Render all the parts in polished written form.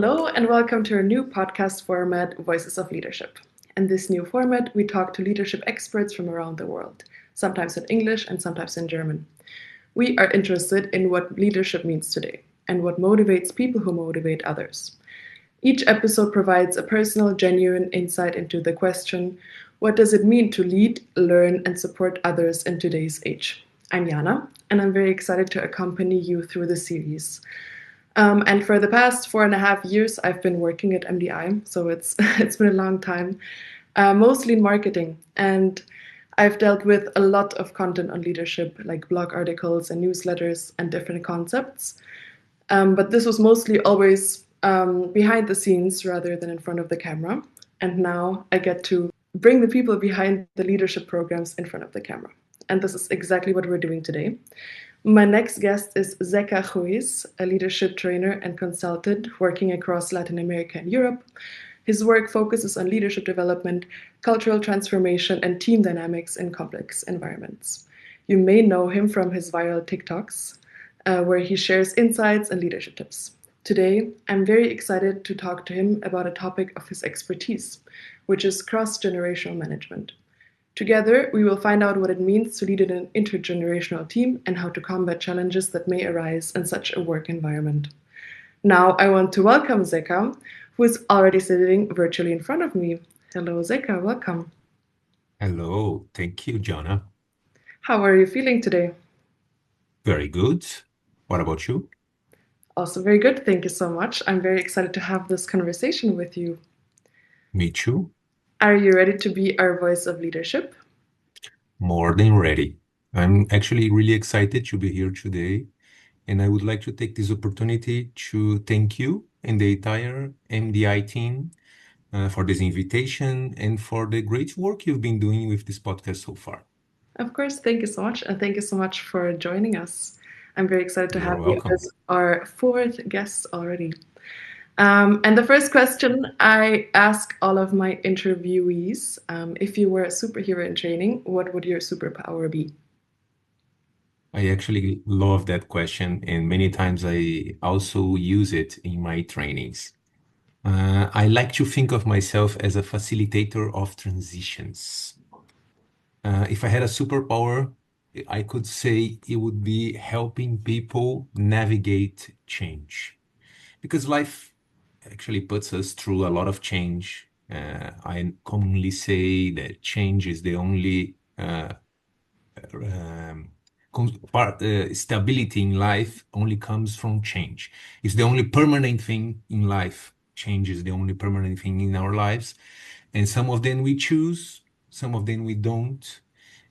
Hello, and welcome to our new podcast format, Voices of Leadership. In this new format, we talk to leadership experts from around the world, sometimes in English and sometimes in German. We are interested in what leadership means today and what motivates people who motivate others. Each episode provides a personal, genuine insight into the question, what does it mean to lead, learn, and support others in today's age? I'm Jana, and I'm very excited to accompany you through the series. And for the past 4.5 years, I've been working at MDI, so it's it's been a long time, mostly in marketing. And I've dealt with a lot of content on leadership, like blog articles and newsletters and different concepts. But this was mostly always behind the scenes rather than in front of the camera. And now I get to bring the people behind the leadership programs in front of the camera. And this is exactly what we're doing today. My next guest is Zeca Ruiz, a leadership trainer and consultant working across Latin America and Europe. His work focuses on leadership development, cultural transformation, and team dynamics in complex environments. You may know him from his viral TikToks, where he shares insights and leadership tips. Today, I'm very excited to talk to him about a topic of his expertise, which is cross-generational management. Together, we will find out what it means to lead in an intergenerational team and how to combat challenges that may arise in such a work environment. Now, I want to welcome Zeca, who is already sitting virtually in front of me. Hello, Zeca, welcome. Hello, thank you, Jana. How are you feeling today? Very good. What about you? Also, very good. Thank you so much. I'm very excited to have this conversation with you. Me too. Are you ready to be our voice of leadership? More than ready. I'm actually really excited to be here today, and I would like to take this opportunity to thank you and the entire MDI team for this invitation and for the great work you've been doing with this podcast so far. Of course, thank you so much. And thank you so much for joining us. I'm very excited to You're have you welcome. as our fourth guest already. And the first question I ask all of my interviewees, if you were a superhero in training, what would your superpower be? I actually love that question, and many times I also use it in my trainings. I like to think of myself as a facilitator of transitions. If I had a superpower, I could say it would be helping people navigate change. Because life actually puts us through a lot of change. I commonly say that change is the only um, stability in life only comes from change. It's the only permanent thing in life. Change is the only permanent thing in our lives. And some of them we choose, some of them we don't.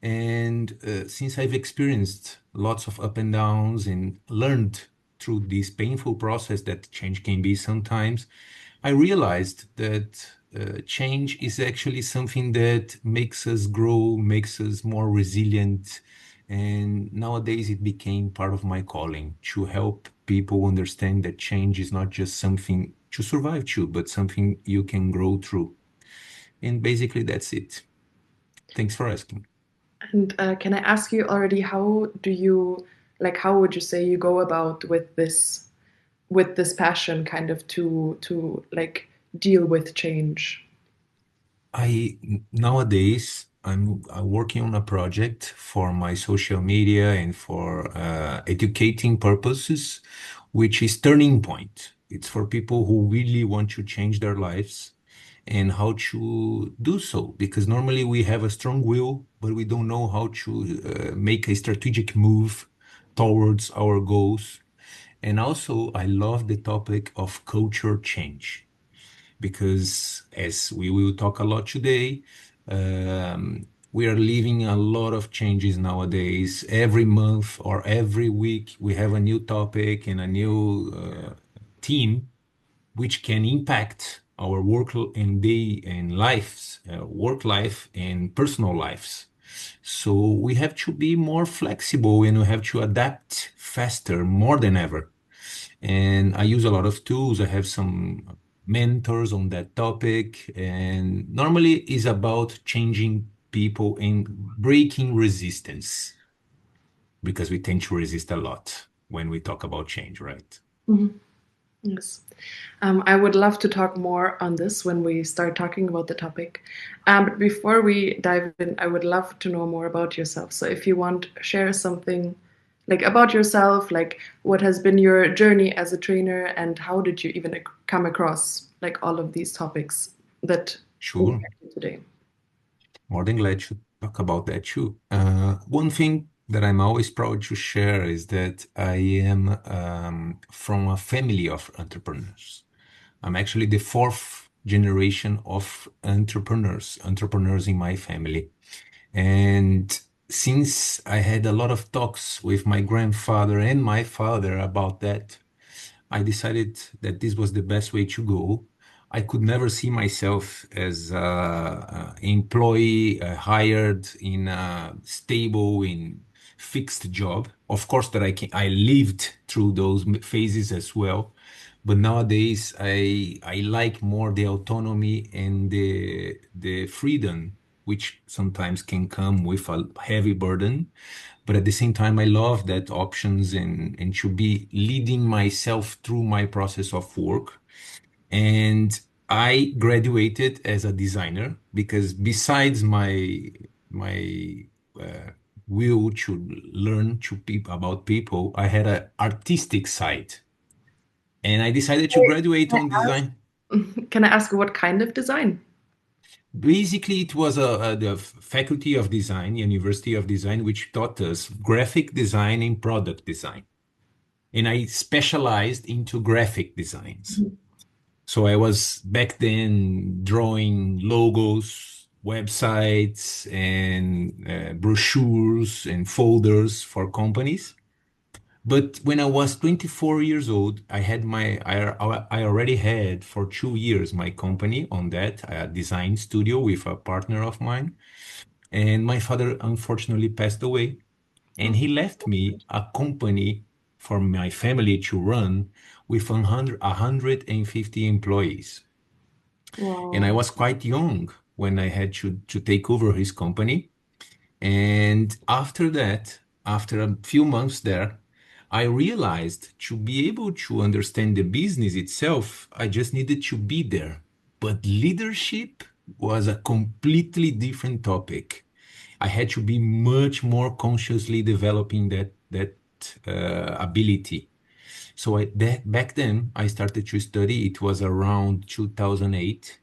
And since I've experienced lots of up and downs and learned through this painful process that change can be sometimes, I realized that change is actually something that makes us grow, makes us more resilient. And nowadays it became part of my calling to help people understand that change is not just something to survive through, but something you can grow through. And basically, that's it. Thanks for asking. And can I ask you already, how would you say you go about with this passion kind of to like deal with change? Nowadays I'm working on a project for my social media and for educating purposes, which is Turning Point. It's for people who really want to change their lives and how to do so. Because normally we have a strong will, but we don't know how to make a strategic move towards our goals. And also, I love the topic of culture change because, as we will talk a lot today, we are living a lot of changes nowadays. Every month or every week, we have a new topic and a new theme which can impact our work and day and lives, work life and personal lives. So we have to be more flexible and we have to adapt faster more than ever. And I use a lot of tools. I have some mentors on that topic, and normally is about changing people and breaking resistance because we tend to resist a lot when we talk about change, right? Mhm. Yes. I would love to talk more on this when we start talking about the topic. But before we dive in, I would love to know more about yourself. So if you want, share something like about yourself, like what has been your journey as a trainer and how did you even come across like all of these topics that Sure. impact you today? More than glad to talk about that too. One thing that I'm always proud to share is that I am from a family of entrepreneurs. I'm actually the fourth generation of entrepreneurs in my family. And since I had a lot of talks with my grandfather and my father about that, I decided that this was the best way to go. I could never see myself as a employee hired in a stable, in fixed job. Of course, that I lived through those phases as well. But nowadays, I like more the autonomy and the freedom, which sometimes can come with a heavy burden. But at the same time, I love that options and to be leading myself through my process of work. And I graduated as a designer because besides my uh, will to learn to about people, I had an artistic side, and I decided to graduate Can on design. I can I ask what kind of design? Basically, it was the Faculty of Design, University of Design, which taught us graphic design and product design. And I specialized into graphic designs. So I was back then drawing logos, websites, and brochures and folders for companies. But when I was 24 years old, I already had for 2 years my company on that, a design studio with a partner of mine. And my father unfortunately passed away. And he left me a company for my family to run with 150 employees. And I Wow. was quite young when I had to take over his company. And after that, after a few months there, I realized to be able to understand the business itself, I just needed to be there. But leadership was a completely different topic. I had to be much more consciously developing that ability. So back then, I started to study. It was around 2008,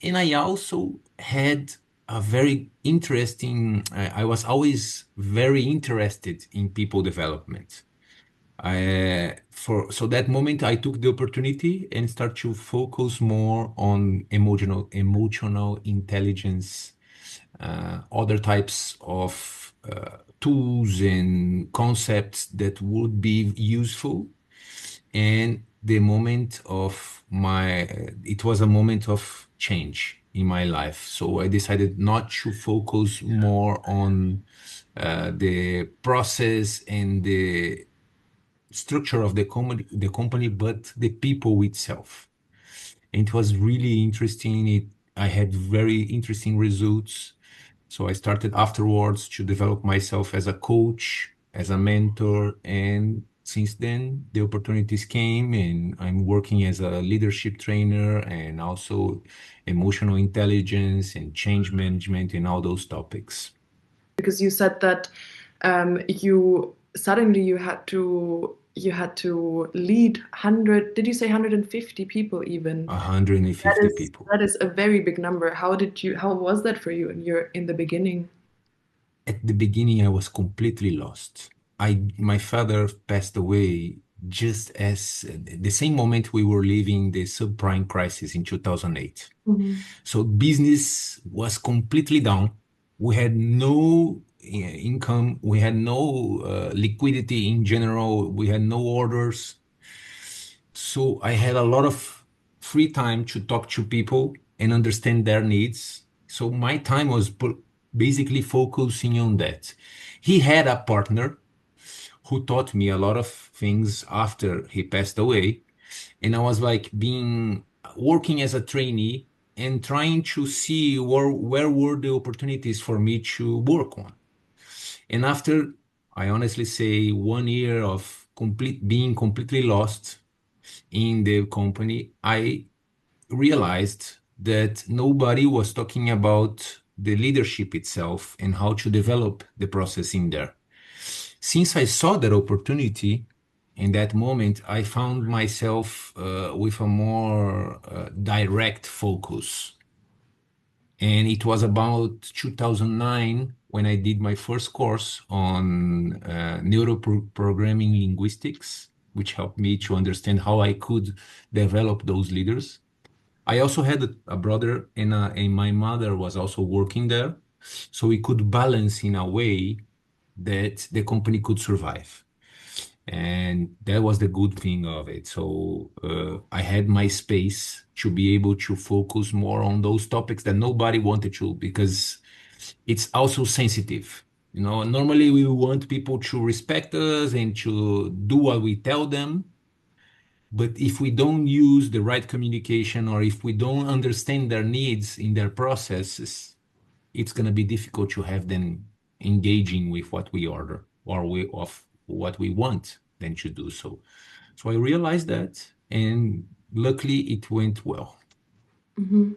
and I also had a very interesting. I was always very interested in people development. For so that moment, I took the opportunity and start to focus more on emotional intelligence, other types of tools and concepts that would be useful. And the moment of it was a moment of change in my life. So I decided not to focus more on the process and the structure of the company, but the people itself. And it was really interesting. I had very interesting results. So I started afterwards to develop myself as a coach, as a mentor, and since then the opportunities came, and I'm working as a leadership trainer and also emotional intelligence and change management and all those topics. Because you said that you suddenly you had to lead 100, did you say 150 people even? That 150 is people. that is a very big number. How was that for you in the beginning? At the beginning, I was completely lost. My father passed away just as the same moment we were living the subprime crisis in 2008. Mhm. So business was completely down. We had no income. We had no liquidity in general. We had no orders. So I had a lot of free time to talk to people and understand their needs. So my time was basically focusing on that. He had a partner who taught me a lot of things after he passed away. And I was like being working as a trainee and trying to see where were the opportunities for me to work on. And after, I honestly say, 1 year of being completely lost, in the company, I realized that nobody was talking about the leadership itself and how to develop the process in there. Since I saw that opportunity in that moment, I found myself with a more direct focus. And it was about 2009 when I did my first course on neuroprogramming linguistics, which helped me to understand how I could develop those leaders. I also had a brother, and my mother was also working there. So we could balance in a way that the company could survive. And that was the good thing of it. So I had my space to be able to focus more on those topics that nobody wanted to, because it's also sensitive. You know, normally we want people to respect us and to do what we tell them. But if we don't use the right communication, or if we don't understand their needs in their processes, it's going to be difficult to have them engaging with what we order, or of what we want them to do so. So I realized that, and luckily it went well. Hmm.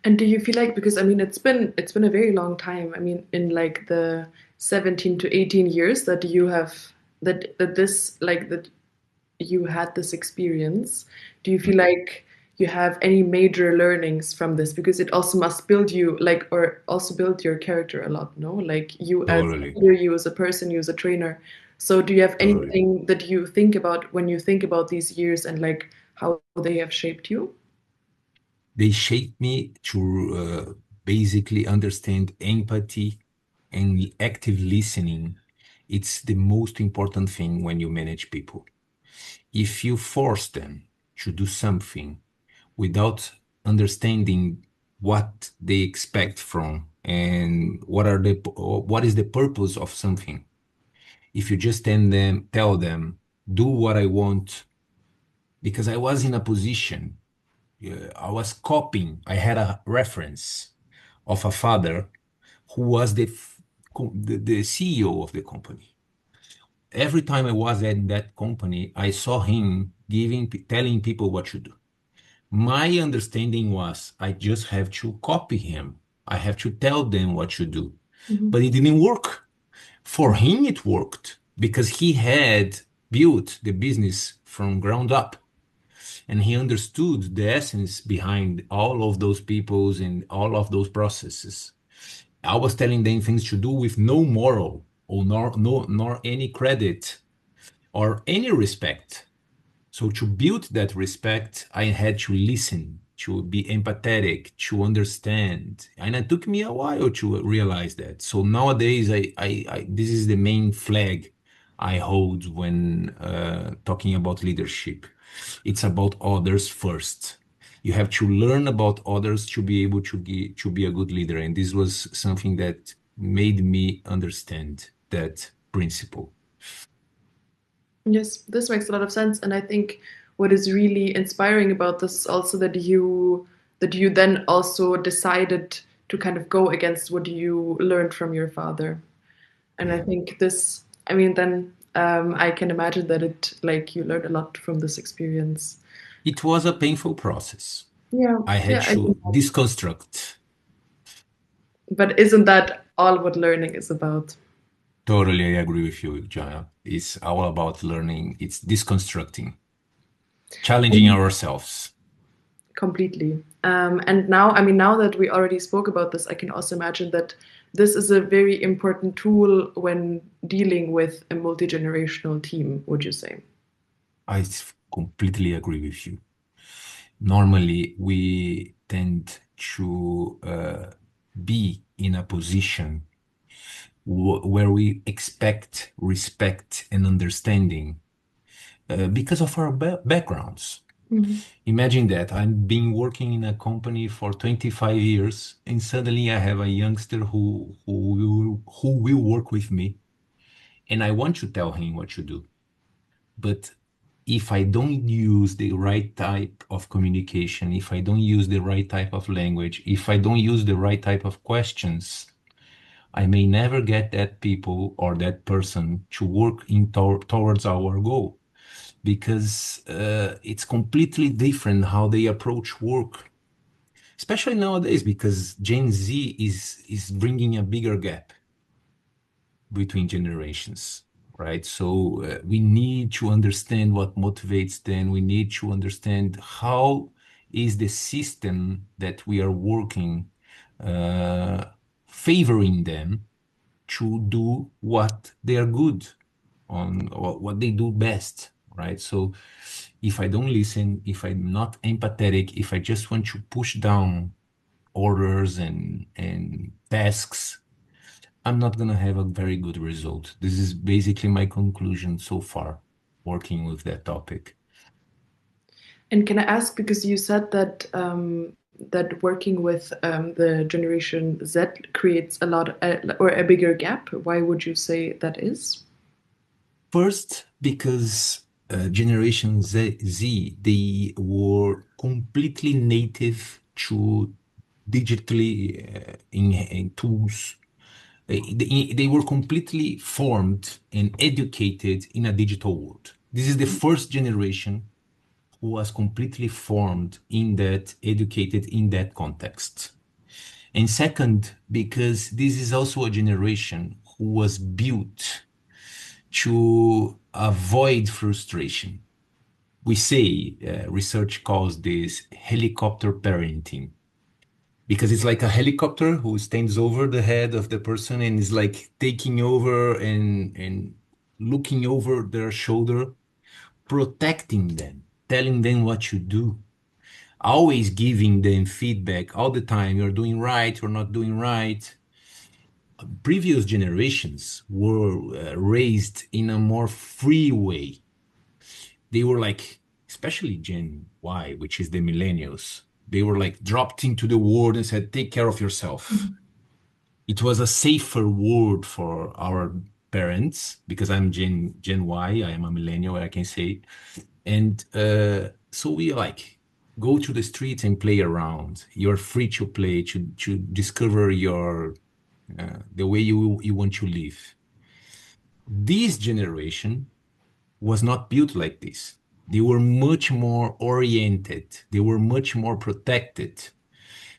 And do you feel like, because I mean it's been a very long time. I mean, in like the 17 to 18 years that you have that this like that you had this experience, do you feel like you have any major learnings from this? Because it also must build you, like, or also build your character a lot, no? Like you as a Totally, leader, you as a person, you as a trainer. So do you have totally. anything that you think about when you think about these years and like how they have shaped you? They shaped me to basically understand empathy and active listening. It's the most important thing when you manage people. If you force them to do something without understanding what they expect from, and what is the purpose of something, if you just tell them, do what I want, because I was in a position, I was copying. I had a reference of a father who was the CEO of the company. Every time I was at that company, I saw him telling people what to do. My understanding was I just have to copy him. I have to tell them what to do. Mhm. But it didn't work. For him, it worked because he had built the business from ground up, and he understood the essence behind all of those peoples and all of those processes. I was telling them things to do with no moral or nor any credit or any respect. So to build that respect, I had to listen, to be empathetic, to understand. And it took me a while to realize that. So nowadays, this is the main flag I hold when talking about leadership. It's about others first. You have to learn about others to be able to be a good leader. And this was something that made me understand that principle. Yes, this makes a lot of sense, and I think what is really inspiring about this is also that you then also decided to kind of go against what you learned from your father. And I Yeah. think this, I mean, then I can imagine that it like you learned a lot from this experience. It was a painful process. Yeah, I had yeah, I to think, deconstruct. but isn't that all what learning is about? Totally, I agree with you, Jana. It's all about learning. It's deconstructing, challenging ourselves. Completely. And now, I mean, now that we already spoke about this, I can also imagine that this is a very important tool when dealing with a multi-generational team, would you say? Completely agree with you. Normally, we tend to be in a position where we expect respect and understanding because of our backgrounds. Mhm. Imagine that I've been working in a company for 25 years, and suddenly I have a youngster who will work with me, and I want to tell him what to do. But if I don't use the right type of communication, if I don't use the right type of language, if I don't use the right type of questions, I may never get that people or that person to work towards our goal. because it's completely different how they approach work, especially nowadays because Gen Z is bringing a bigger gap between generations, right? So we need to understand what motivates them. We need to understand how is the system that we are working uh, favoring them to do what they are good on, or what they do best, right? So if I don't listen, if I'm not empathetic, if I just want to push down orders and tasks, I'm not gonna have a very good result. This is basically my conclusion so far, working with that topic. And can I ask, because you said that that working with the Generation Z creates a lot or a bigger gap. Why would you say that is? First, because Generation Z, they were completely native to digitally in tools. They were completely formed and educated in a digital world. This is the first generation who was completely formed in that, educated in that context. And second, because this is also a generation who was built to avoid frustration. We say, research calls this helicopter parenting, because it's like a helicopter who stands over the head of the person and is like taking over and looking over their shoulder, protecting them, telling them what to do, always giving them feedback all the time. You're doing right, you're not doing right. Previous generations were raised in a more free way. They were like, especially Gen Y, which is the millennials, they were like dropped into the world and said, take care of yourself. It was a safer word for our parents because I'm Gen Y, I am a millennial, I can say. And so we like go to the streets and play around. You're free to play, to discover your the way you want to live. This generation was not built like this. They were much more oriented. They were much more protected.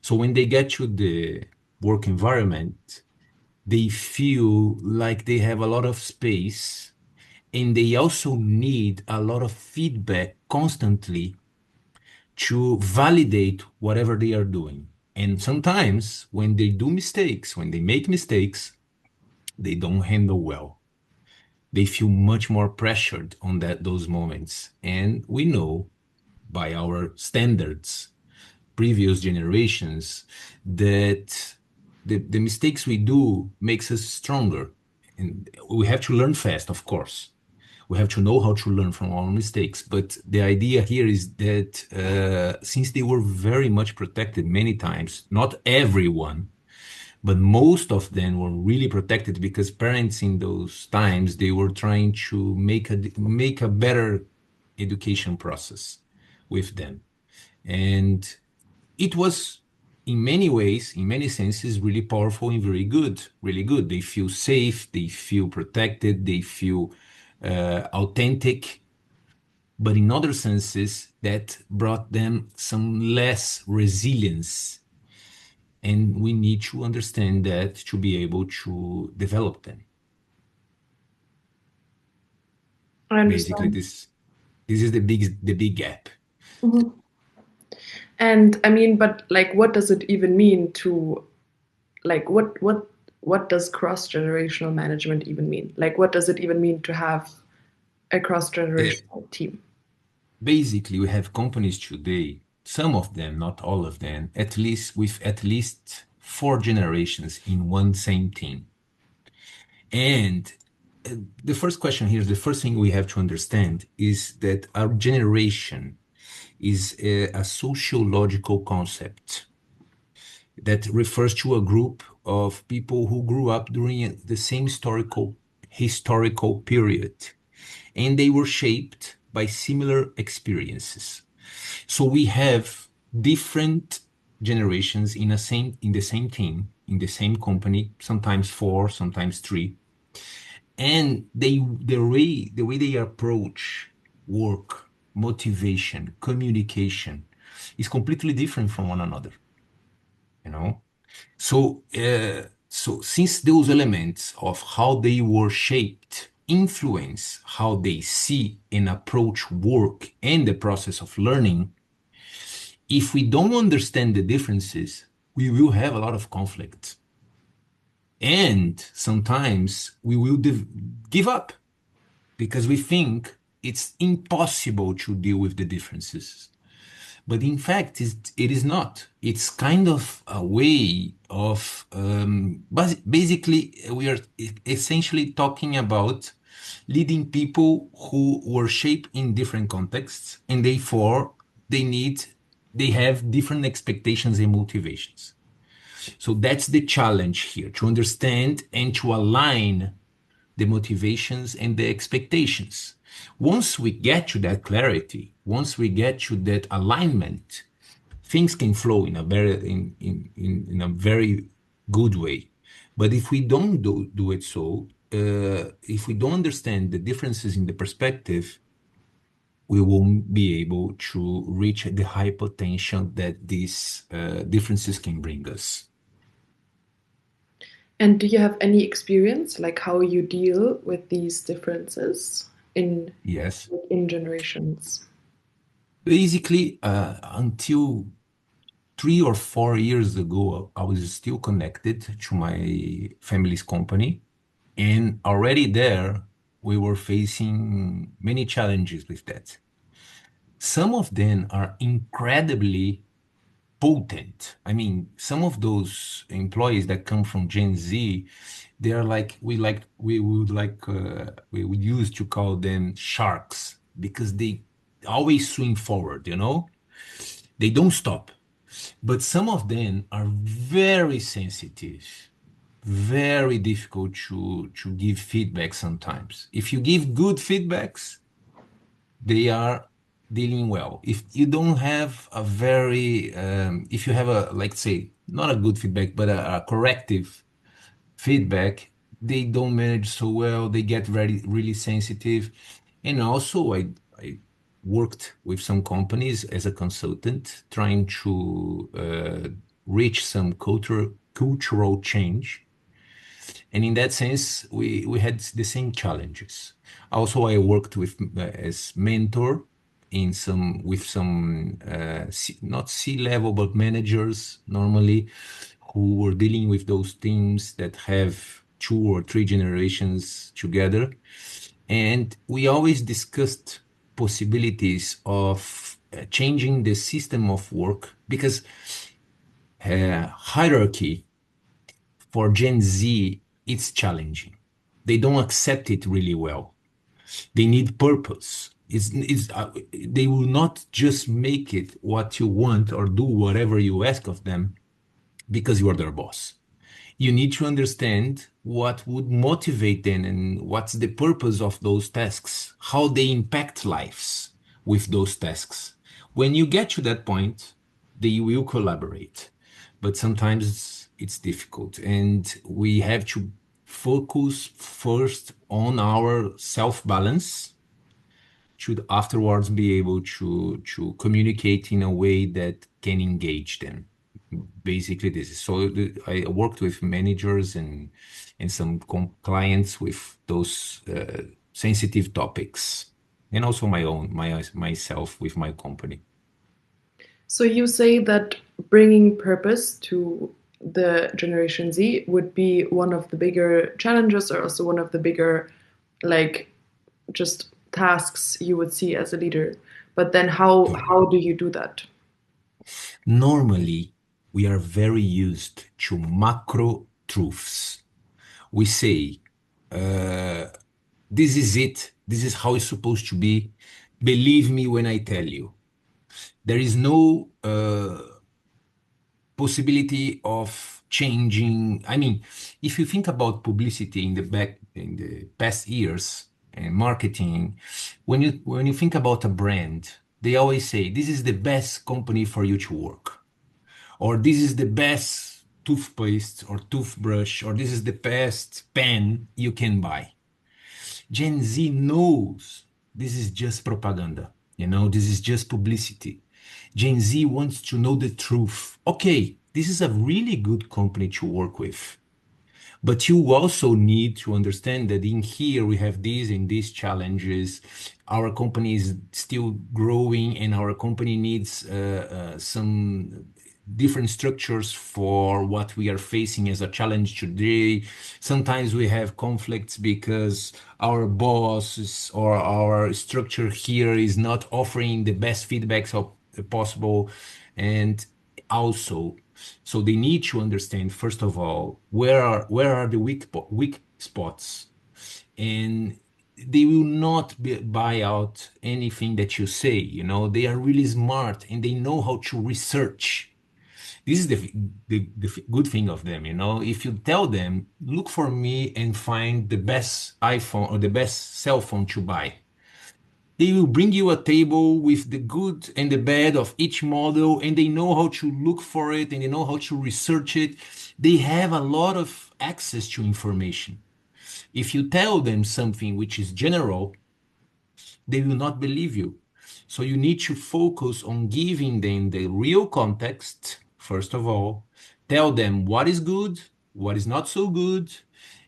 So when they get to the work environment, they feel like they have a lot of space and they also need a lot of feedback constantly to validate whatever they are doing. And sometimes when they do mistakes, when they make mistakes, they don't handle well. They feel much more pressured on those moments. And we know by our standards, previous generations, that the mistakes we do makes us stronger. And we have to learn fast, of course. We have to know how to learn from our mistakes. But the idea here is that since they were very much protected many times, not everyone, but most of them were really protected because parents in those times they were trying to make a better education process with them. And it was in many ways, in many senses, really powerful and very good, really good. They feel safe, they feel protected, they feel authentic. But in other senses, that brought them some less resilience. And we need to understand that to be able to develop them. I Basically, understand. this is the big gap. Mhm. And I mean, but like, what does it even mean to like what does cross generational management even mean? Like, what does it even mean to have a cross Uh, generational team? Basically, we have companies today, some of them, not all of them, at least with at least four generations in one same team. And the first question here, the first thing we have to understand is that our generation is a sociological concept that refers to a group of people who grew up during the same historical period, and they were shaped by similar experiences. So we have different generations in the same team, in the same company, sometimes four, sometimes three, and the way they approach work, motivation, communication is completely different from one another, you know? So since those elements of how they were shaped influence how they see and approach work and the process of learning, if we don't understand the differences, we will have a lot of conflict. And sometimes we will give up because we think it's impossible to deal with the differences. But in fact, it is not. It's kind of a way of basically, we are essentially talking about leading people who were shaped in different contexts, and therefore they need, they have different expectations and motivations. So that's the challenge here, to understand and to align the motivations and the expectations. Once we get to that clarity, once we get to that alignment, things can flow in a very in a very good way. But if we don't do it so, if we don't understand the differences in the perspective, we won't be able to reach the high potential that these differences can bring us. And do you have any experience, like how you deal with these differences in Yes. in generations? Basically, until 3 or 4 years ago, I was still connected to my family's company. And already there, we were facing many challenges with that. Some of them are incredibly potent. I mean, some of those employees that come from Gen Z, they are we would use to call them sharks because they always swing forward, you know? They don't stop. But some of them are very sensitive, very difficult to give feedback sometimes. If you give good feedbacks, they are dealing well. If you don't have a very, if you have a, like say, not a good feedback, but a corrective feedback, they don't manage so well. They get very, really sensitive. And also, I worked with some companies as a consultant trying to reach some cultural change. And in that sense, we had the same challenges. Also, I worked with as mentor in some with some not C-level but managers normally who were dealing with those teams that have 2 or 3 generations together. And we always discussed possibilities of changing the system of work because hierarchy for Gen Z, it's challenging. They don't accept it really well. They need purpose. They will not just make it what you want or do whatever you ask of them because you are their boss. You need to understand what would motivate them and what's the purpose of those tasks, how they impact lives with those tasks. When you get to that point, they will collaborate, but sometimes it's difficult, and we have to focus first on our self balance should afterwards be able to communicate in a way that can engage them. Basically, this is so. I worked with managers and some clients with those sensitive topics, and also myself with my company. So you say that bringing purpose to the Generation Z would be one of the bigger challenges, or also one of the bigger, like, just tasks you would see as a leader. But then how do you do that? Normally, we are very used to macro truths. We say, uh, this is it. This is how it's supposed to be. Believe me when I tell you. There is no possibility of changing. I mean, if you think about publicity in the past years and marketing, when you think about a brand, they always say this is the best company for you to work, or this is the best toothpaste or toothbrush, or this is the best pen you can buy. Gen Z knows this is just propaganda. This is just publicity. Gen Z wants to know the truth. Okay, this is a really good company to work with. But you also need to understand that in here we have these and these challenges. Our company is still growing, and our company needs some different structures for what we are facing as a challenge today. Sometimes we have conflicts because our bosses or our structure here is not offering the best feedbacks possible. And also, so they need to understand, first of all, where are the weak spots, and they will not buy out anything that you say. They are really smart and they know how to research. This is the good thing of them. If you tell them, look for me and find the best iPhone or the best cell phone to buy, they will bring you a table with the good and the bad of each model, and they know how to look for it and they know how to research it. They have a lot of access to information. If you tell them something which is general, they will not believe you. So you need to focus on giving them the real context, first of all, tell them what is good, what is not so good,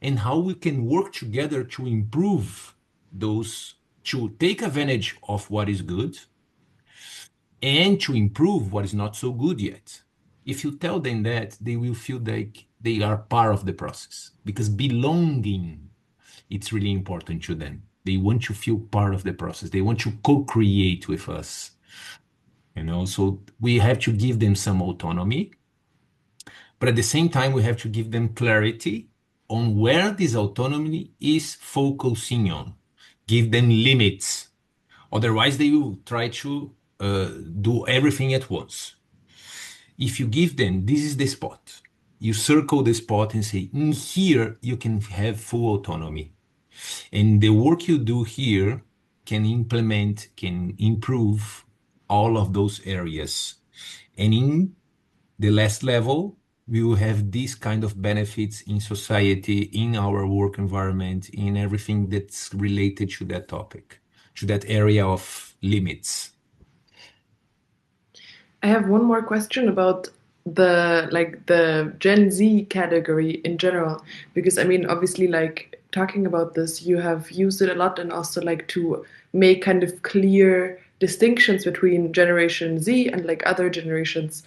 and how we can work together to improve those, to take advantage of what is good and to improve what is not so good yet. If you tell them that, they will feel like they are part of the process, because belonging, it's really important to them. They want to feel part of the process. They want to co-create with us. So we have to give them some autonomy, but at the same time, we have to give them clarity on where this autonomy is focusing on. Give them limits. Otherwise, they will try to do everything at once. If you give them, this is the spot, you circle the spot and say, in here, you can have full autonomy. And the work you do here can implement, can improve all of those areas. And in the last level, we will have these kind of benefits in society, in our work environment, in everything that's related to that topic, to that area of limits. I have one more question about the Gen Z category in general, because I mean, obviously, like talking about this, you have used it a lot, and also like to make kind of clear distinctions between Generation Z and like other generations.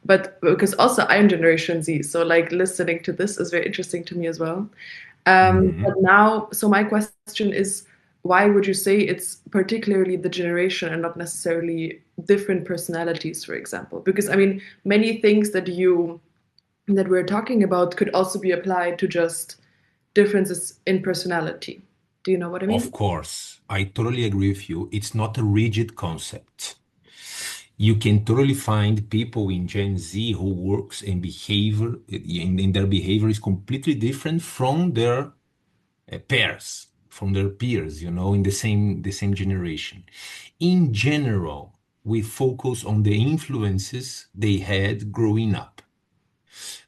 But because also I'm Generation Z, so like listening to this is very interesting to me as well. But Mhm. now, so my question is, why would you say it's particularly the generation and not necessarily different personalities, for example? Because I mean, many things that we're talking about could also be applied to just differences in personality. Do you know what I mean? Of course, I totally agree with you. It's not a rigid concept. You can totally find people in Gen Z who works and behavior in their behavior is completely different from their peers, from their peers, in the same generation. In general, we focus on the influences they had growing up.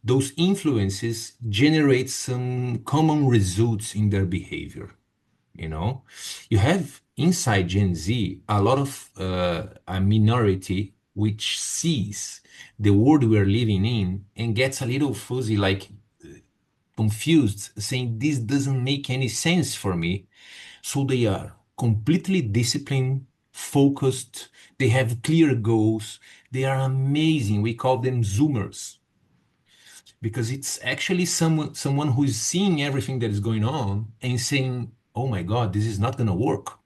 Those influences generate some common results in their behavior. you know you have inside Gen Z a lot of a minority which sees the world we are living in and gets a little fuzzy, like confused, saying this doesn't make any sense for me. So they are completely disciplined, focused, they have clear goals, they are amazing. We call them zoomers, because it's actually someone who is seeing everything that is going on and saying, oh my God, this is not going to work.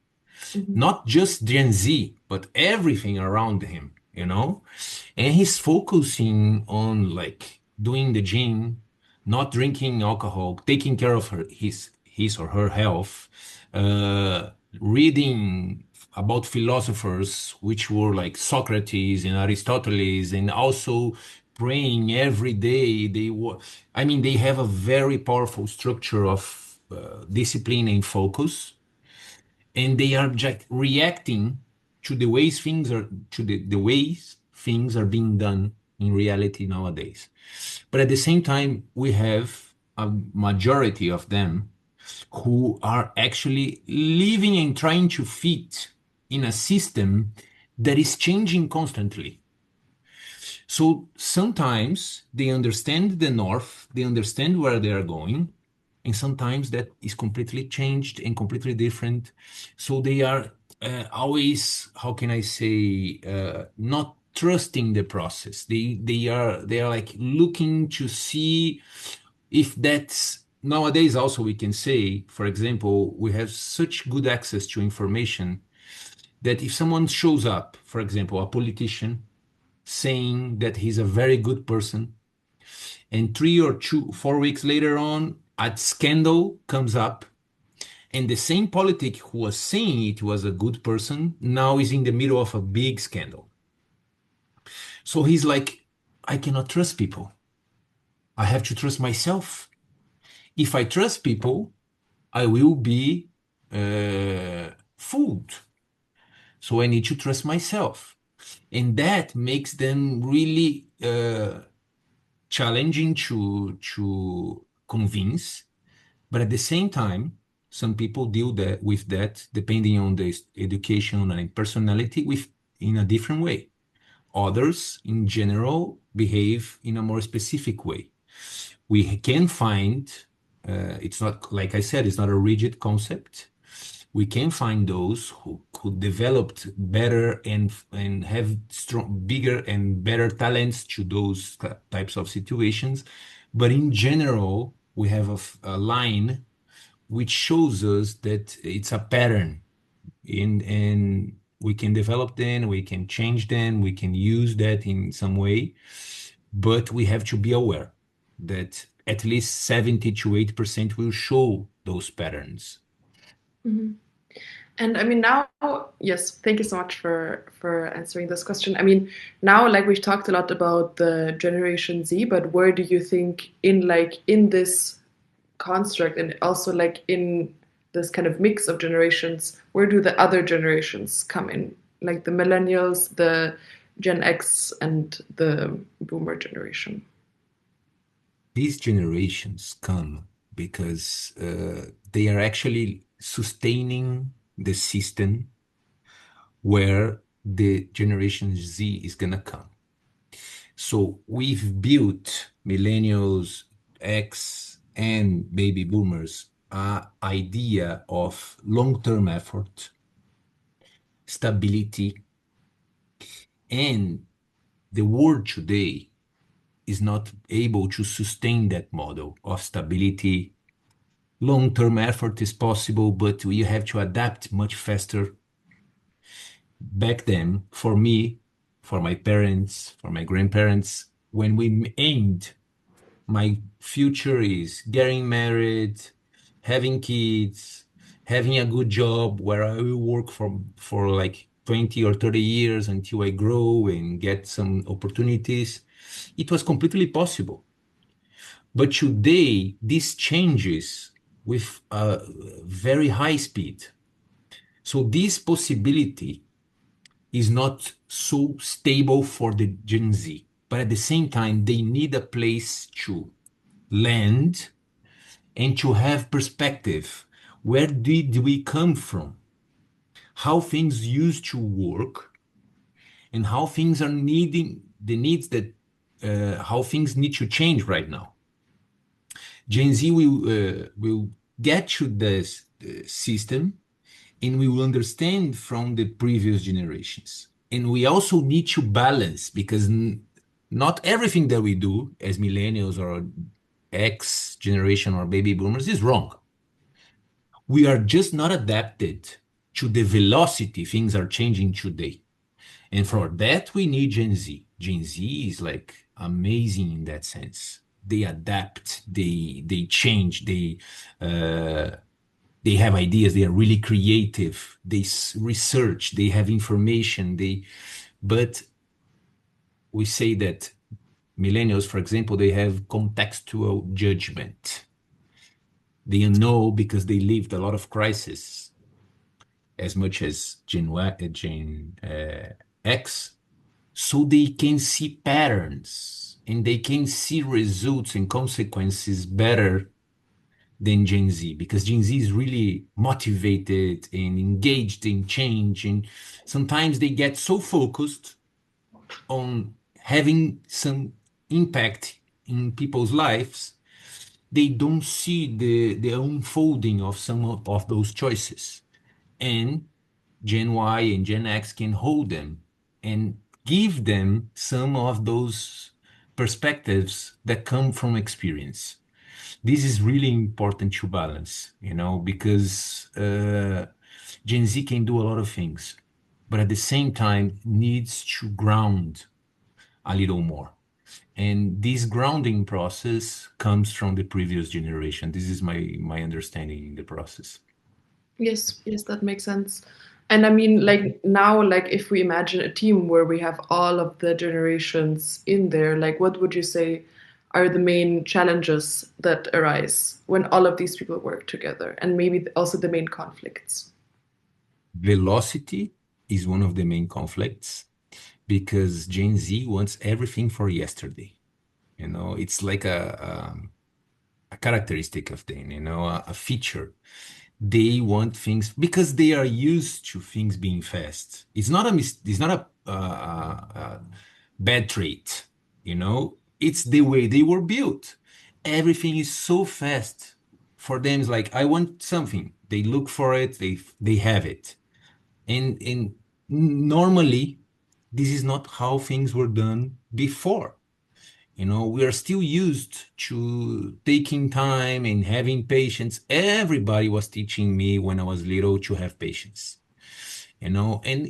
Mhm. Not just Gen Z, but everything around him. And he's focusing on like doing the gym, not drinking alcohol, taking care of his or her health, uh, reading about philosophers, which were like Socrates and Aristotle, and also praying every day. I mean, they have a very powerful structure of discipline and focus, and they are just reacting to the ways things are being done in reality nowadays. But at the same time, we have a majority of them who are actually living and trying to fit in a system that is changing constantly. So sometimes they understand the North, they understand where they are going, and sometimes that is completely changed and completely different. So they are always, how can I say, not trusting the process. They are like looking to see if that's nowadays. Also, we can say, for example, we have such good access to information that if someone shows up, for example, a politician saying that he's a very good person, and 3 or 4 weeks later on, a scandal comes up, and the same politic who was saying it was a good person now is in the middle of a big scandal. So he's like, I cannot trust people. I have to trust myself. If I trust people, I will be fooled. So I need to trust myself. And that makes them really challenging to convince. But at the same time, some people deal with that depending on the education and personality with in a different way. Others, in general, behave in a more specific way. We can find, it's not, like I said, it's not a rigid concept. We can find those who developed better and have strong, bigger and better talents to those types of situations. But in general, we have a line which shows us that it's a pattern, and we can develop them, we can change them, we can use that in some way, but we have to be aware that at least 70 to 80% will show those patterns. Mhm. And I mean now, yes, thank you so much for answering this question. I mean now, like we've talked a lot about the Generation Z, but where do you think in this construct and also like in this kind of mix of generations, where do the other generations come in? Like the millennials, the Gen X, and the boomer generation. These generations come because they are actually sustaining the system where the Generation Z is going to come. So we've built millennials, X, and baby boomers idea of long-term effort, stability, and the world today is not able to sustain that model of stability. Long-term effort is possible, but we have to adapt much faster. Back then, for me, for my parents, for my grandparents, when we aimed my future is getting married, having kids, having a good job where I will work for like 20 or 30 years until I grow and get some opportunities. It was completely possible. But today, this changes with a very high speed. So this possibility is not so stable for the Gen Z. But at the same time, they need a place to land and to have perspective. Where did we come from? How things used to work and how things are needing the needs that how things need to change right now. Gen Z will get to this system and we will understand from the previous generations. And we also need to balance because not everything that we do as millennials or X generation or baby boomers is wrong. We are just not adapted to the velocity things are changing today. And for that, we need Gen Z. Gen Z is like amazing in that sense. They adapt, they change, they have ideas, they are really creative, they research, they have information, but we say that millennials, for example, they have contextual judgment. They know because they lived a lot of crisis as much as Gen X, so they can see patterns and they can see results and consequences better than Gen Z, because Gen Z is really motivated and engaged in change. And sometimes they get so focused on having some impact in people's lives, they don't see the unfolding of some of those choices. And Gen Y and Gen X can hold them and give them some of those perspectives that come from experience. This is really important to balance, because Gen Z can do a lot of things, but at the same time needs to ground a little more. And this grounding process comes from the previous generation. This is my understanding in the process. Yes, yes, that makes sense. And I mean, like now, like if we imagine a team where we have all of the generations in there, like what would you say are the main challenges that arise when all of these people work together, and maybe also the main conflicts? Velocity is one of the main conflicts because Gen Z wants everything for yesterday. It's like a characteristic of them, a feature. They want things because they are used to things being fast. It's not a bad trait, It's the way they were built. Everything is so fast. For them, it's like I want something. They look for it. They have it. And normally, this is not how things were done before. We are still used to taking time and having patience. Everybody was teaching me when I was little to have patience. And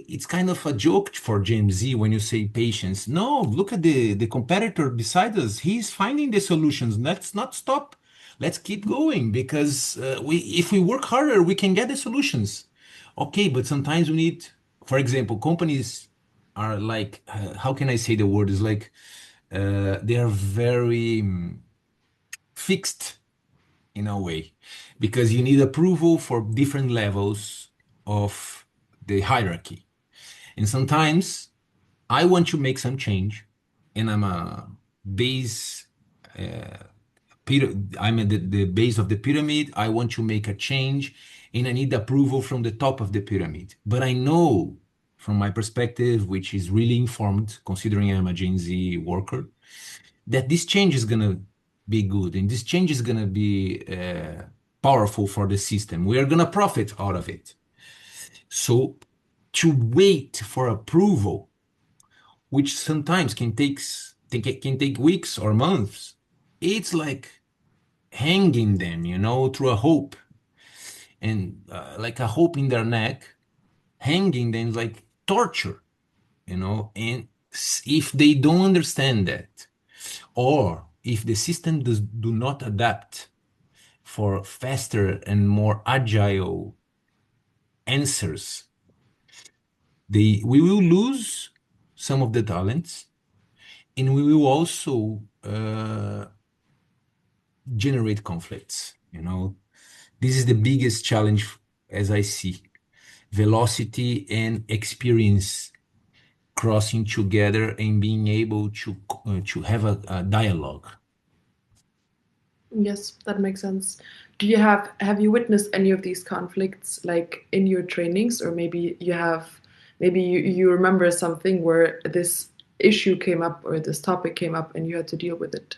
it's kind of a joke for Gen Z when you say patience. No, look at the competitor beside us. He's finding the solutions. Let's not stop. Let's keep going because if we work harder, we can get the solutions. Okay, but sometimes we need, for example, companies are like, how can I say the word? Is like they are very fixed in a way because you need approval for different levels of the hierarchy. And sometimes I want to make some change, and I'm a base. I'm at the base of the pyramid. I want to make a change, and I need approval from the top of the pyramid. But I know from my perspective, which is really informed, considering I'm a Gen Z worker, that this change is going to be good and this change is going to be powerful for the system. We are going to profit out of it. So to wait for approval, which sometimes can take weeks or months, it's like hanging them, through a hope and like a hope in their neck, hanging them is like torture, and if they don't understand that, or if the system do not adapt for faster and more agile answers, we will lose some of the talents, and we will also generate conflicts. This is the biggest challenge as I see velocity and experience crossing together and being able to have a dialogue. Yes, that makes sense. Do you have you witnessed any of these conflicts like in your trainings, or maybe you remember something where this issue came up or this topic came up and you had to deal with it?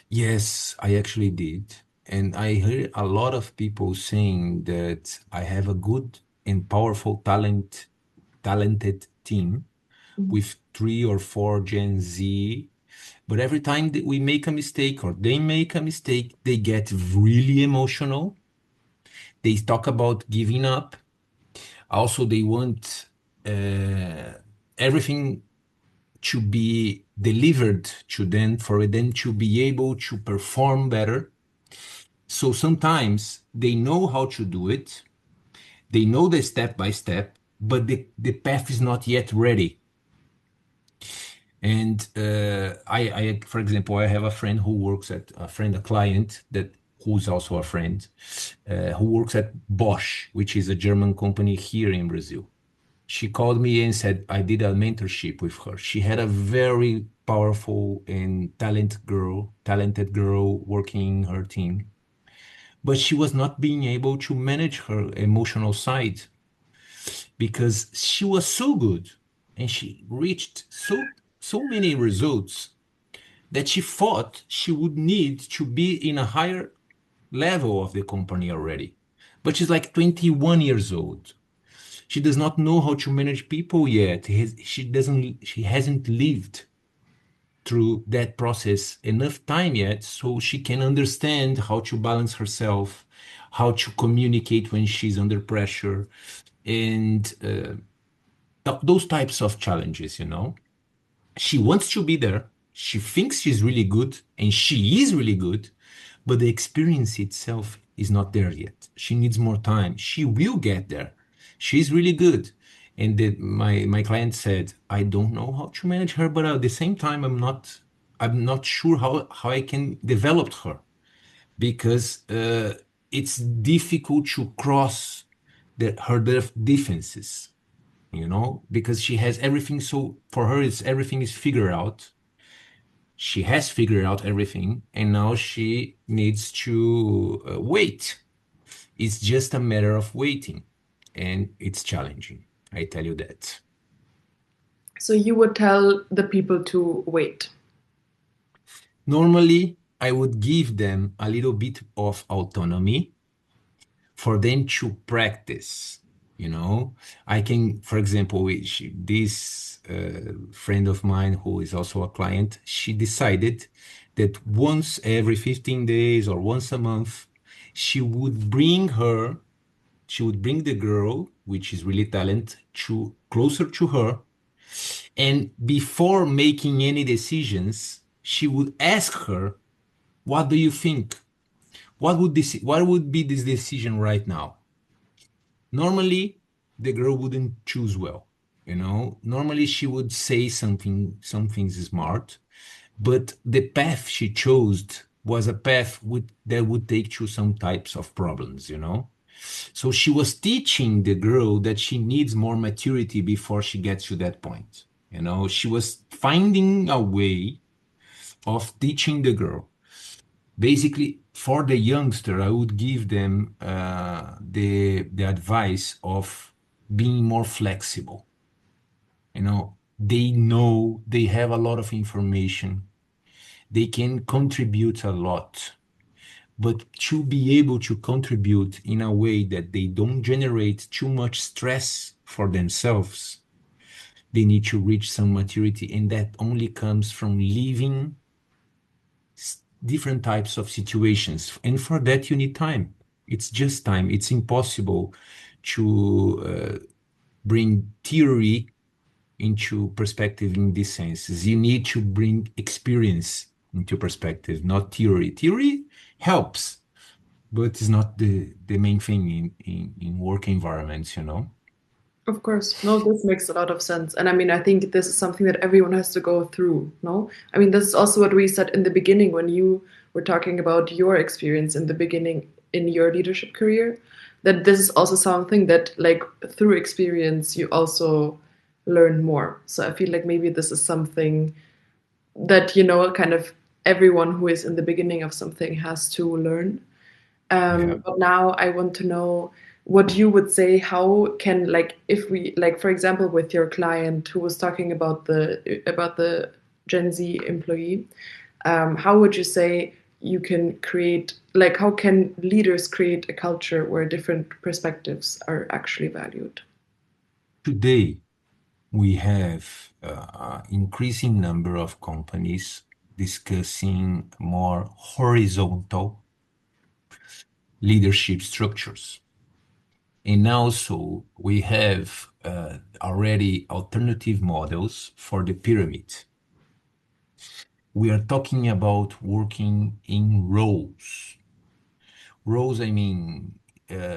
Yes, I actually did. And I heard a lot of people saying that I have a good and powerful talented team Mhm. with 3 or 4 Gen Z. But every time that we make a mistake or they make a mistake, they get really emotional. They talk about giving up. Also, they want everything to be delivered to them for them to be able to perform better. So sometimes they know how to do it, they know the step by step, but the path is not yet ready. And for example, I have a friend who works at a client that who's also a friend, who works at Bosch, which is a German company here in Brazil. She called me and said I did a mentorship with her. She had a very powerful and talented girl working in her team. but she was not being able to manage her emotional side because she was so good and she reached so many results that she thought she would need to be in a higher level of the company already. But she's like 21 years old. She does not know how to manage people yet. She hasn't lived through that process enough time yet so she can understand how to balance herself, how to communicate when she's under pressure, and those types of challenges, you know. She wants to be there. She thinks she's really good, and she is really good, but the experience itself is not there yet. She needs more time. She will get there. She's really good. And my client said, I don't know how to manage her, but at the same time, I'm not sure how I can develop her because it's difficult to cross her defenses, you know, because she has everything. So for her, it's everything is figured out. She has figured out everything, and now she needs to wait. It's just a matter of waiting, and it's challenging. I tell you that. So you would tell the people to wait. Normally, I would give them a little bit of autonomy for them to practice. You know, I can, for example, this friend of mine who is also a client, she decided that once every 15 days or once a month, she would bring her, she would bring the girl, which is really talented, to closer to her. And before making any decisions, she would ask her, "What do you think? What would be this decision right now?" Normally, the girl wouldn't choose well, you know. Normally, she would say something smart, but the path she chose was a path that would take to some types of problems, you know. So she was teaching the girl that she needs more maturity before she gets to that point. You know, she was finding a way of teaching the girl. Basically, for the youngster, I would give them the advice of being more flexible. You know they have a lot of information. They can contribute a lot, but to be able to contribute in a way that they don't generate too much stress for themselves, they need to reach some maturity, and that only comes from living different types of situations. And for that, you need time. It's just time. It's impossible to bring theory into perspective in these senses. You need to bring experience into perspective, not theory. Theory helps, but it's not the main thing in work environments, you know? Of course. No, this makes a lot of sense. And I mean, I think this is something that everyone has to go through, no? I mean, this is also what we said in the beginning when you were talking about your experience in the beginning in your leadership career, that this is also something that, like, through experience, you also learn more. So I feel like maybe this is something that, kind of everyone who is in the beginning of something has to learn. Yeah. But now I want to know what you would say. How can, like, if we, like, for example, with your client who was talking about the Gen Z employee, how would you say you can create, like, how can leaders create a culture where different perspectives are actually valued? Today, we have increasing number of companies discussing more horizontal leadership structures. And also, we have already alternative models for the pyramid. We are talking about working in roles. Roles, I mean,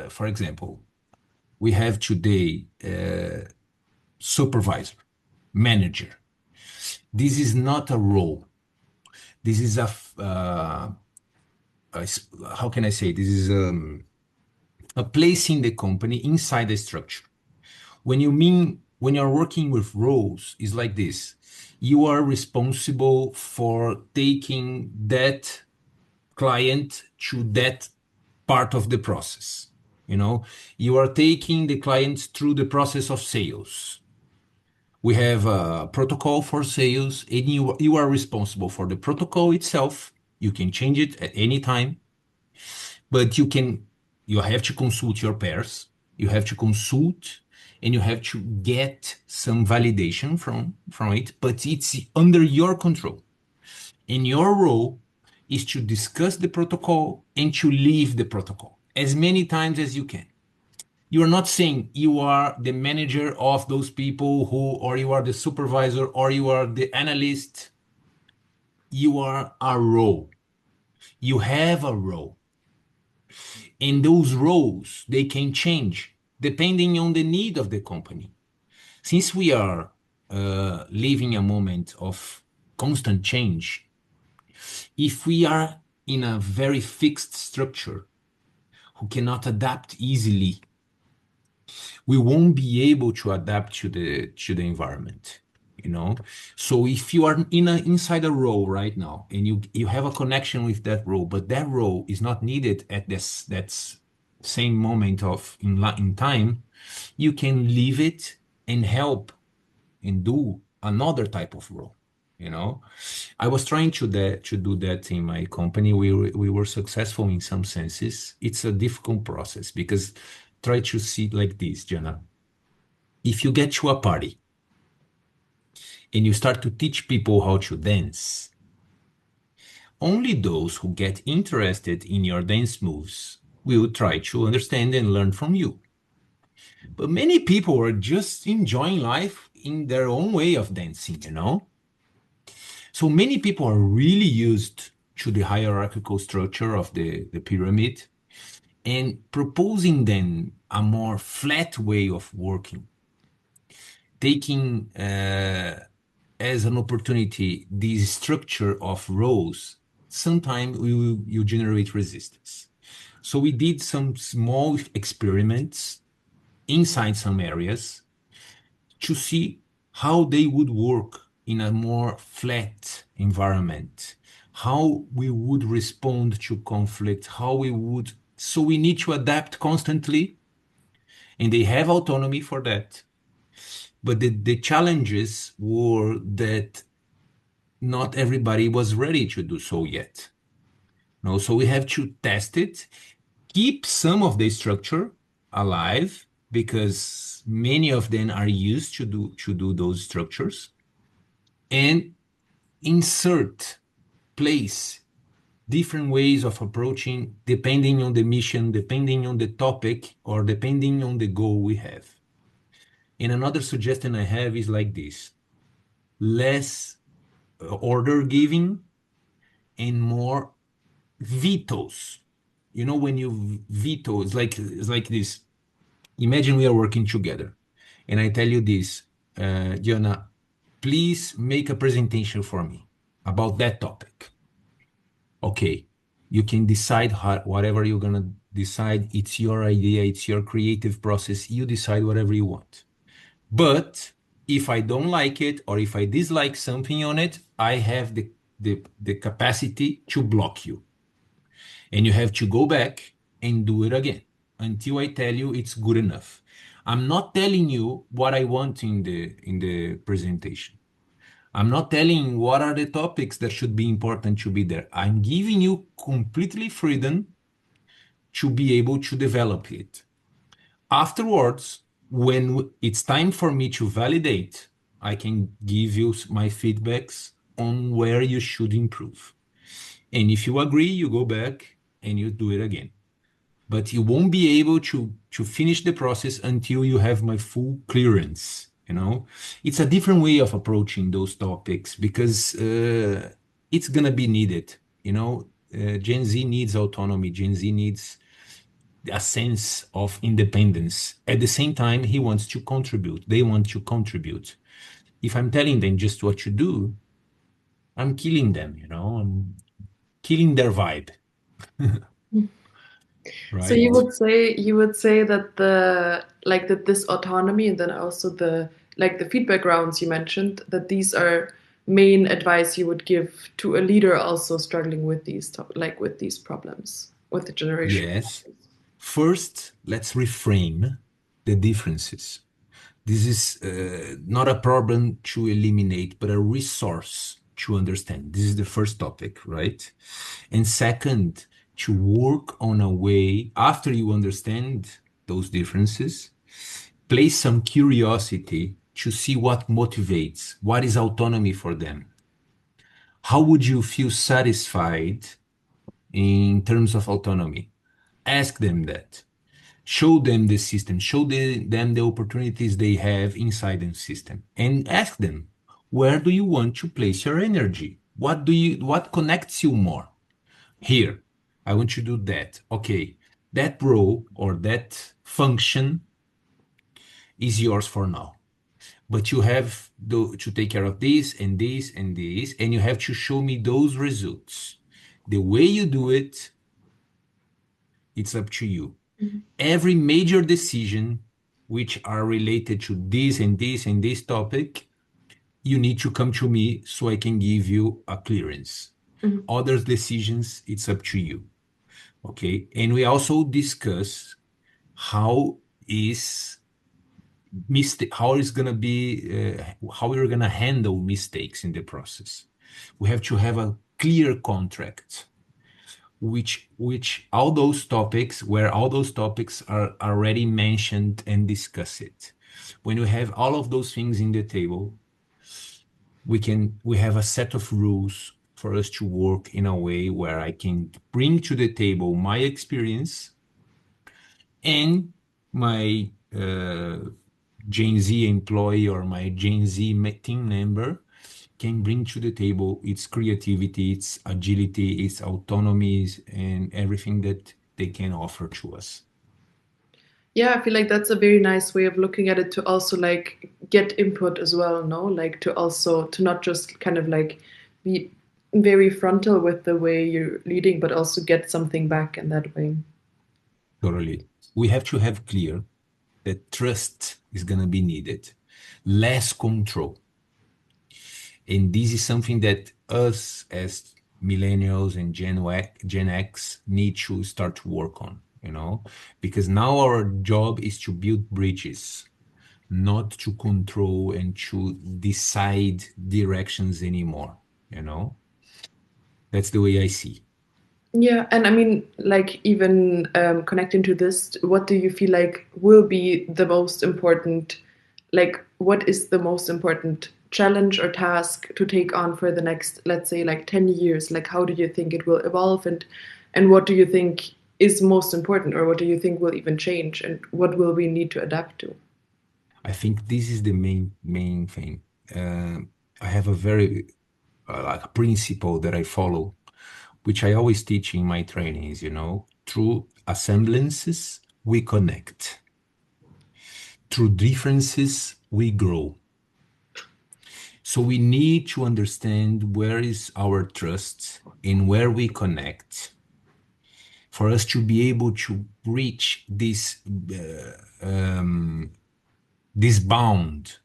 for example, we have today supervisor, manager. This is not a role. This is how can I say? This is a place in the company inside the structure. When you're working with roles, it's like this. You are responsible for taking that client to that part of the process. You know, you are taking the clients through the process of sales. We have a protocol for sales, and you are responsible for the protocol itself. You can change it at any time, but you have to consult your peers. You have to consult, and you have to get some validation from it, but it's under your control. And your role is to discuss the protocol and to leave the protocol as many times as you can. You are not saying you are the manager of those people or you are the supervisor, or you are the analyst. You are a role. You have a role. And those roles, they can change depending on the need of the company. Since we are living a moment of constant change, if we are in a very fixed structure who cannot adapt easily, we won't be able to adapt to the environment, you know. So if you are inside a role right now, and you have a connection with that role, but that role is not needed at this that same moment in time, you can leave it and help and do another type of role, you know. I was trying to do that in my company. We were successful in some senses. It's a difficult process because try to see it like this, Jana. If you get to a party and you start to teach people how to dance, only those who get interested in your dance moves will try to understand and learn from you. But many people are just enjoying life in their own way of dancing, you know? So many people are really used to the hierarchical structure of the pyramid, and proposing them a more flat way of working, taking as an opportunity this structure of roles, sometimes you generate resistance. So we did some small experiments inside some areas to see how they would work in a more flat environment, how we would respond to conflict, so we need to adapt constantly, and they have autonomy for that. But the challenges were that not everybody was ready to do so yet. No, so we have to test it, keep some of the structure alive because many of them are used to do those structures, and insert, place different ways of approaching depending on the mission, depending on the topic, or depending on the goal we have. And another suggestion I have is like this: less order giving and more vetoes. You know, when you veto, it's like this. Imagine we are working together, and I tell you this, Diana, please make a presentation for me about that topic. Okay, you can decide whatever you're gonna decide. It's your idea, it's your creative process. You decide whatever you want. But if I don't like it or if I dislike something on it, I have the capacity to block you. And you have to go back and do it again until I tell you it's good enough. I'm not telling you what I want in the presentation. I'm not telling what are the topics that should be important to be there. I'm giving you completely freedom to be able to develop it. Afterwards, when it's time for me to validate, I can give you my feedbacks on where you should improve. And if you agree, you go back and you do it again. But you won't be able to finish the process until you have my full clearance. You know, it's a different way of approaching those topics because it's gonna be needed. You know, Gen Z needs autonomy. Gen Z needs a sense of independence. At the same time, he wants to contribute. They want to contribute. If I'm telling them just what to do, I'm killing them, you know, I'm killing their vibe, So right? you would say that that this autonomy and then also the feedback rounds you mentioned, that these are main advice you would give to a leader also struggling with with these problems. with the generation. Yes. First, let's reframe the differences. This is not a problem to eliminate, but a resource to understand. This is the first topic, right? And second, to work on a way after you understand those differences, place some curiosity to see what motivates, what is autonomy for them. How would you feel satisfied in terms of autonomy? Ask them that. Show them the system, them the opportunities they have inside the system, and ask them, where do you want to place your energy? What connects you more? Here, I want you to do that. Okay, that role or that function is yours for now. But you have to take care of this and this and this, and you have to show me those results. The way you do it, it's up to you. Mhm. Every major decision which are related to this and this and this topic, you need to come to me so I can give you a clearance. Mhm. Other decisions, it's up to you. Okay. And we also discuss how is mistake, how is going to be, how we're going to handle mistakes in the process. We have to have a clear contract which all those topics where all those topics are already mentioned and discussed. When you have all of those things in the table, we have a set of rules for us to work in a way where I can bring to the table my experience and my GenZ employee or my GenZ team member can bring to the table its creativity, its agility, its autonomies, and everything that they can offer to us. Yeah, I feel like that's a very nice way of looking at it to also like get input as well, no? Like to also to not just kind of like be very frontal with the way you're leading, but also get something back in that way. Totally. We have to have clear that trust is going to be needed, less control. And this is something that us as millennials and Gen X need to start to work on, because now our job is to build bridges, not to control and to decide directions anymore, you know? That's the way I see. Yeah, and I mean, like even connecting to this, what do you feel like will be the most important, like what is the most important challenge or task to take on for the next, let's say, like 10 years? Like how do you think it will evolve and what do you think is most important or what do you think will even change and what will we need to adapt to? I think this is the main thing. I have a very like principle that I follow, which I always teach in my trainings, through assemblances, we connect. Through differences, we grow. So we need to understand where is our trust and where we connect for us to be able to reach this bound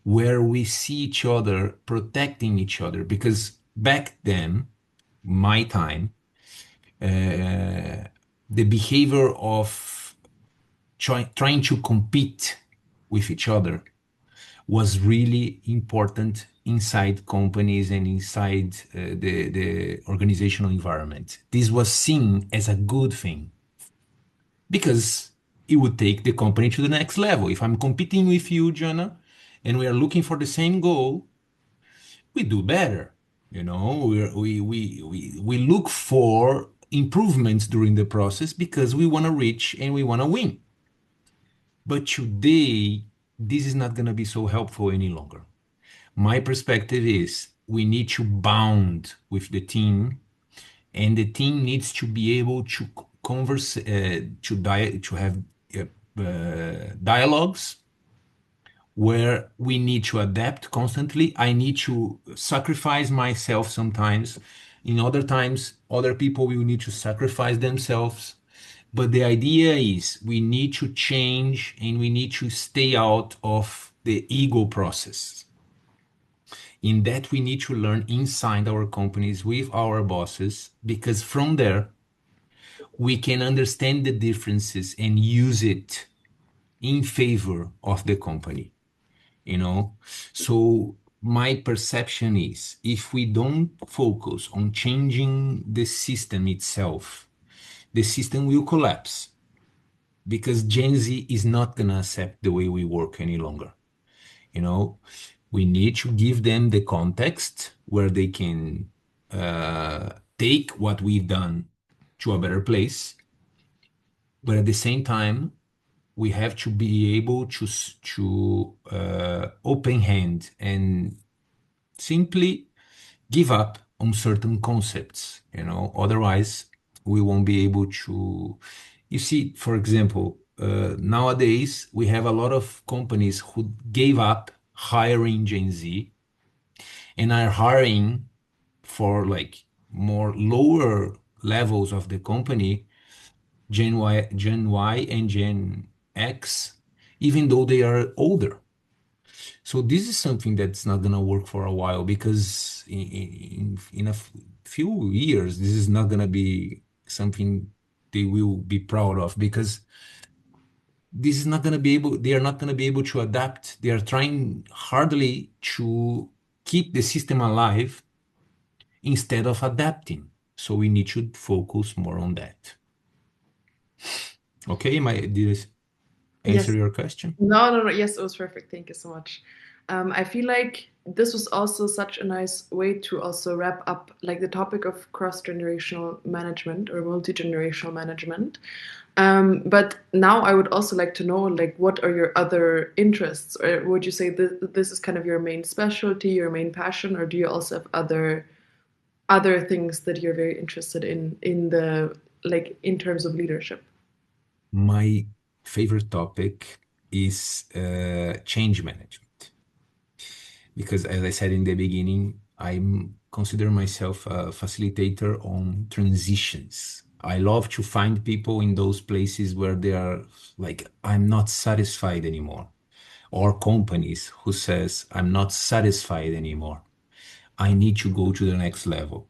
where we see each other protecting each other. Because back then, my time, the behavior of trying to compete with each other was really important inside companies and inside the organizational environment. This was seen as a good thing because it would take the company to the next level. If I'm competing with you, Jana, and we are looking for the same goal, we do better. We look for improvements during the process because we want to reach and we want to win. But today, this is not going to be so helpful any longer. My perspective is we need to bond with the team, and the team needs to be able to converse, to have dialogues where we need to adapt constantly. I need to sacrifice myself sometimes. In other times, other people will need to sacrifice themselves. But the idea is we need to change and we need to stay out of the ego process. In that, we need to learn inside our companies with our bosses, because from there, we can understand the differences and use it in favor of the company, you know? So my perception is if we don't focus on changing the system itself, the system will collapse because Gen Z is not going to accept the way we work any longer. You know, we need to give them the context where they can take what we've done to a better place. But at the same time, we have to be able to open hand and simply give up on certain concepts, you know, otherwise we won't be able to. You see, for example, nowadays we have a lot of companies who gave up hiring Gen Z and are hiring for like more lower levels of the company, Gen Y and Gen X, even though they are older. So this is something that's not gonna work for a while because in few years, this is not gonna be something they will be proud of because this is not gonna be able, they are not gonna be able to adapt. They are trying hardly to keep the system alive instead of adapting. So we need to focus more on that. Okay, did I answer Yes. your question? No, no, no. Yes, it was perfect. Thank you so much. I feel like this was also such a nice way to also wrap up like the topic of cross-generational management or multi-generational management. But now I would also like to know like what are your other interests, or would you say this is kind of your main specialty, your main passion, or do you also have other things that you're very interested in the like in terms of leadership? My favorite topic is change management because, as I said in the beginning, I'm consider myself a facilitator on transitions. I love to find people in those places where they are like, I'm not satisfied anymore, or companies who says, I'm not satisfied anymore. I need to go to the next level.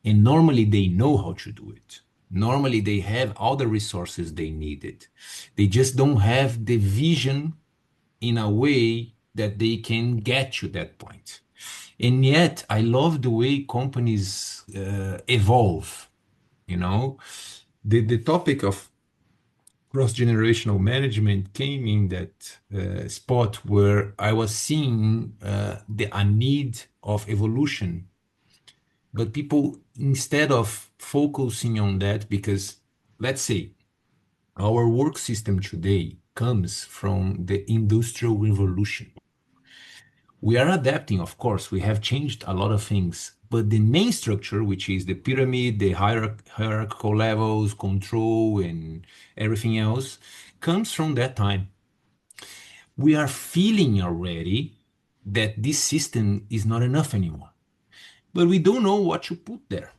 And normally they know how to do it. Normally they have all the resources they needed. They just don't have the vision in a way that they can get to that point. And yet I love the way companies evolve, you know. The topic of cross-generational management came in that spot where I was seeing a need of evolution, but people, instead of focusing on that, because let's say our work system today comes from the Industrial Revolution. We are adapting, of course, we have changed a lot of things, but the main structure, which is the pyramid, the hierarchical levels, control, and everything else, comes from that time. We are feeling already that this system is not enough anymore, but we don't know what to put there.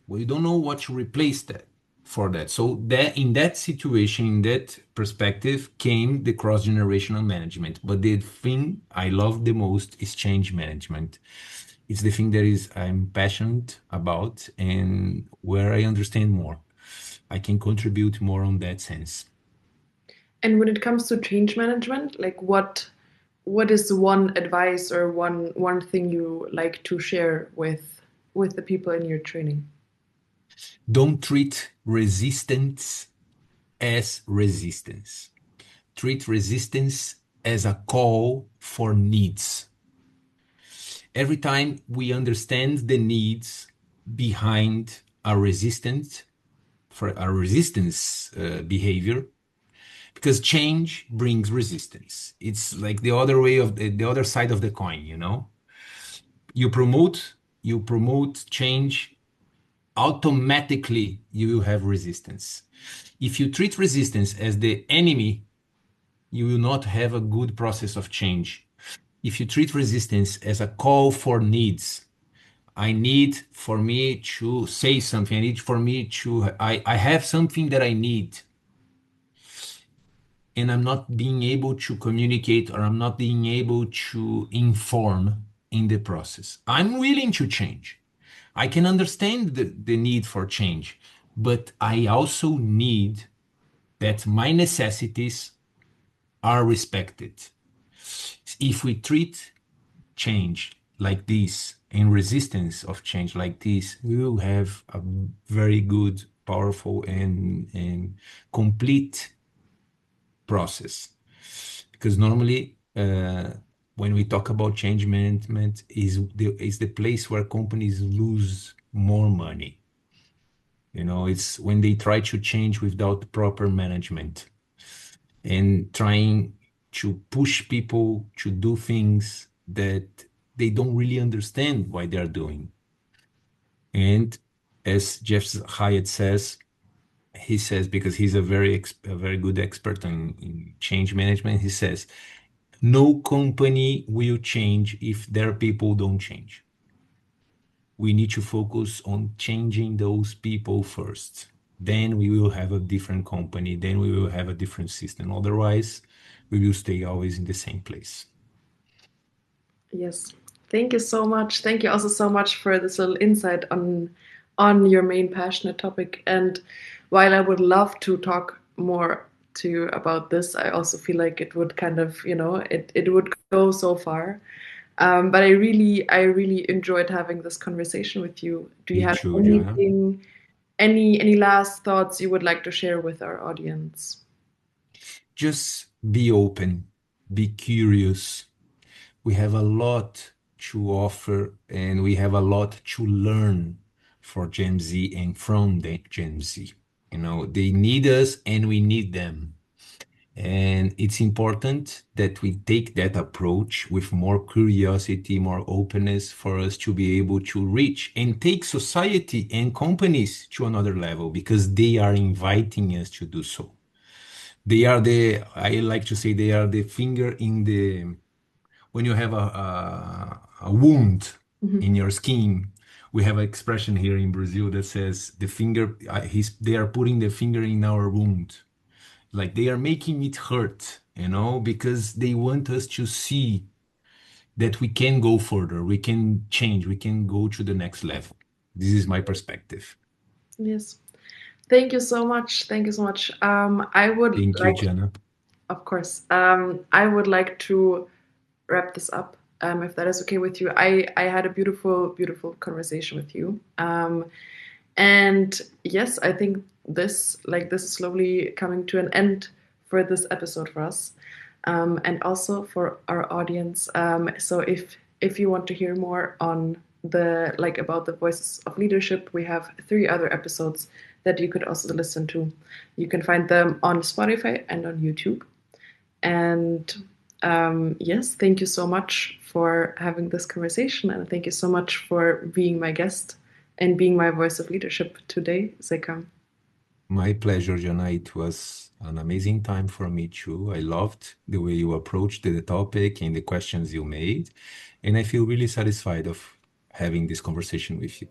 We don't know what to replace that for that. So that in that situation, in that perspective, came the cross-generational management. But the thing I love the most is change management. It's the thing that is I'm passionate about and where I understand more. I can contribute more on that sense. And when it comes to change management, like what is one advice or one thing you like to share with the people in your training? Don't treat resistance as resistance. Treat resistance as a call for needs. Every time we understand the needs behind a resistance for a resistance behavior, because change brings resistance. It's like the other way of the other side of the coin, you know. You promote change, automatically you will have resistance. If you treat resistance as the enemy, you will not have a good process of change. If you treat resistance as a call for needs, I need for me to say something, I need for me to, I have something that I need, and I'm not being able to communicate or I'm not being able to inform in the process. I'm willing to change. I can understand the need for change, but I also need that my necessities are respected. If we treat change like this and resistance of change like this, we will have a very good, powerful, and complete process. Because normally, when we talk about change management, is the place where companies lose more money. It's when they try to change without proper management and trying to push people to do things that they don't really understand why they're doing. And as Jeff Hyatt says, he says, because he's a very good expert in change management, he says, no company will change if their people don't change. We need to focus on changing those people first. Then we will have a different company. Then we will have a different system. Otherwise, we will stay always in the same place. Yes. Thank you so much. Thank you also so much for this little insight on your main passionate topic. And while I would love to talk more to you about this, I also feel like it would kind of, it would go so far. But I really enjoyed having this conversation with you. Do you Me have too, Joanna. anything, any last thoughts you would like to share with our audience? Just be open, be curious. We have a lot to offer and we have a lot to learn for Gen Z and from the Gen Z. They need us and we need them. And it's important that we take that approach with more curiosity, more openness for us to be able to reach and take society and companies to another level because they are inviting us to do so. I like to say they are the finger in when you have a wound Mhm. in your skin. We have an expression here in Brazil that says they are putting the finger in our wound, like they are making it hurt, because they want us to see that we can go further, we can change, we can go to the next level. This is my perspective. Yes. Thank you so much. Thank you so much. I would Thank you, like, Jana. of course, I would like to wrap this up, if that is okay with you. I had a beautiful, beautiful conversation with you. And yes, I think this is slowly coming to an end for this episode for us, and also for our audience. So if you want to hear more on about the voices of leadership, we have 3 other episodes that you could also listen to. You can find them on Spotify and on YouTube. And yes, thank you so much for having this conversation, and thank you so much for being my guest and being my voice of leadership today, Zeca. My pleasure, Jana. It was an amazing time for me too. I loved the way you approached the topic and the questions you made, and I feel really satisfied of having this conversation with you.